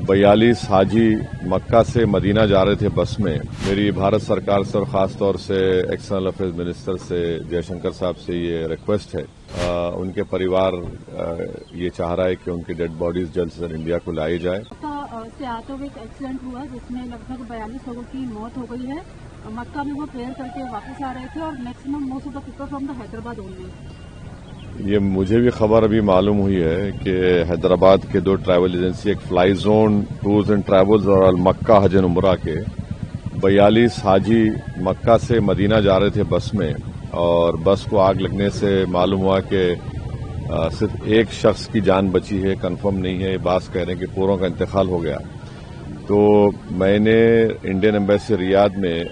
42 حاجی مکہ سے مدینہ جا رہے تھے بس میں. میری بھارت سرکار سے اور خاص طور سے ایکسٹرنل افیئرز منسٹر سے جے شنکر صاحب سے یہ ریکویسٹ ہے. ان کے پریوار یہ چاہ رہا ہے کہ ان کی ڈیڈ باڈیز جلد سے جلد انڈیا کو لائی جائے. سے آتے ہوئے ایک ایکسیڈنٹ ہوا جس میں لگ بھگ 42 لوگوں کی موت ہو گئی ہے. مکہ میں وہ پریئر کر کے واپس آ رہے تھے اور maximum most of the people from the Hyderabad only. یہ مجھے بھی خبر ابھی معلوم ہوئی ہے کہ حیدرآباد کے 2 ٹریول ایجنسی ایک fly zone tours and travels اور المکہ حج عمرہ کے 42 حاجی مکہ سے مدینہ جا رہے تھے بس میں اور بس کو آگ لگنے سے معلوم ہوا کہ صرف ایک شخص کی جان بچی ہے. کنفرم نہیں ہے. یہ بات کہہ رہے ہیں کہ پوروں کا انتقال ہو گیا. تو میں نے انڈین ایمبیسی ریاض میں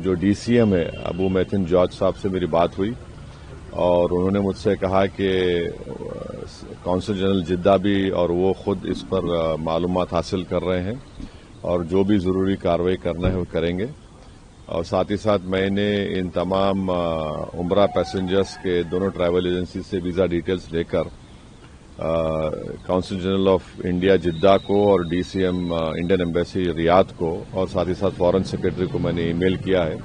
جو ڈی سی ایم ہے ابو میتھن جارج صاحب سے میری بات ہوئی اور انہوں نے مجھ سے کہا کہ کونسل جنرل جدہ بھی اور وہ خود اس پر معلومات حاصل کر رہے ہیں اور جو بھی ضروری کارروائی کرنا ہے وہ کریں گے. اور ساتھ ہی ساتھ میں نے ان تمام عمرہ پیسنجرز کے دونوں ٹریول ایجنسی سے ویزا ڈیٹیلز لے کر consul general of India Jeddah کو اور D C M Indian embassy Riyadh کو اور ساتھ ہی ساتھ فارن سیکرٹری کو میں نے ای میل کیا ہے.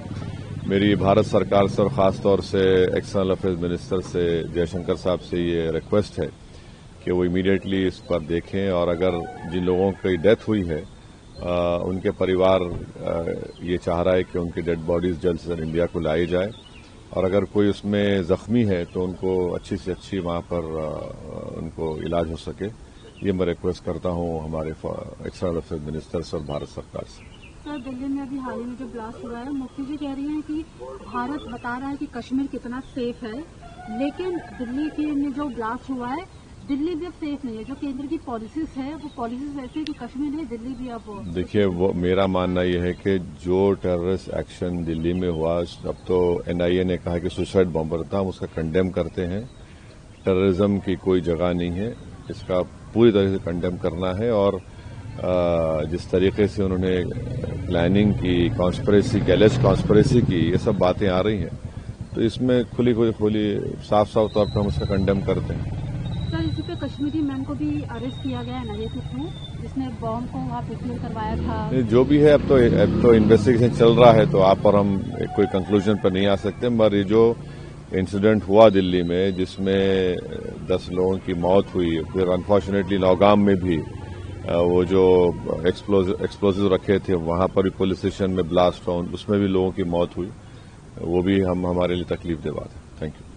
میری بھارت سرکار سے اور خاص طور سے ایکسٹرنل افیئرز منسٹر سے جے شنکر صاحب سے یہ ریکویسٹ ہے کہ وہ امیڈیٹلی اس پر دیکھیں اور اگر جن لوگوں کی ڈیتھ ہوئی ہے ان کے پریوار یہ چاہ رہا ہے کہ ان کی ڈیڈ باڈیز جلد سے جلد انڈیا کو لائی جائے اور اگر کوئی اس میں زخمی ہے تو ان کو اچھی سے اچھی وہاں پر ان کو علاج ہو سکے. یہ میں ریکویسٹ کرتا ہوں ہمارے ایکسٹرنل افیئرز منسٹر سے اور بھارت سرکار سے. سر دلی میں ابھی حال ہی میں جو بلاسٹ ہوا ہے مفتی جی کہہ رہی ہیں کہ بھارت بتا رہا ہے کہ کشمیر کتنا سیف ہے لیکن دلی کے میں جو بلاسٹ ہوا ہے دلی بھی اب سیف نہیں ہے. جو کیندر کی پالیسیز ہے وہ پالیسیز ایسی ہے کہ کشمیر نہیں دلی بھی اب. دیکھیے میرا ماننا یہ ہے کہ جو ٹیررسٹ ایکشن دلی میں ہوا اب تو NIA نے کہا کہ سوسائڈ بمبر تھا. ہم اس کا کنڈیم کرتے ہیں. ٹیررزم کی کوئی جگہ نہیں ہے. اس کا پوری طرح سے کنڈیم کرنا ہے اور جس طریقے سے انہوں نے پلاننگ کی کانسپریسی گیلس کانسپریسی کی یہ سب باتیں آ رہی ہیں تو اس میں کھلی صاف طور پر ہم اس کا کنڈیم کرتے ہیں. سر اسی پہ کشمیری مین کو بھی اریسٹ کیا گیا ہے NIA کے تھرو جس نے بام کو وہاں پہ کلیئر کروایا تھا. جو بھی ہے اب تو انویسٹیگیشن چل رہا ہے تو آپ پر ہم کوئی کنکلوژن پر نہیں آ سکتے. مگر یہ جو انسیڈنٹ ہوا دلی میں جس میں 10 لوگوں کی موت ہوئی پھر انفارچونیٹلی نوگام میں بھی وہ جو ایکسپلوزو رکھے تھے وہاں پر بھی پولیس اسٹیشن میں بلاسٹ ہوا اس میں بھی لوگوں کی موت ہوئی. وہ بھی ہمارے لیے تکلیف دہ بات ہے. Thank you.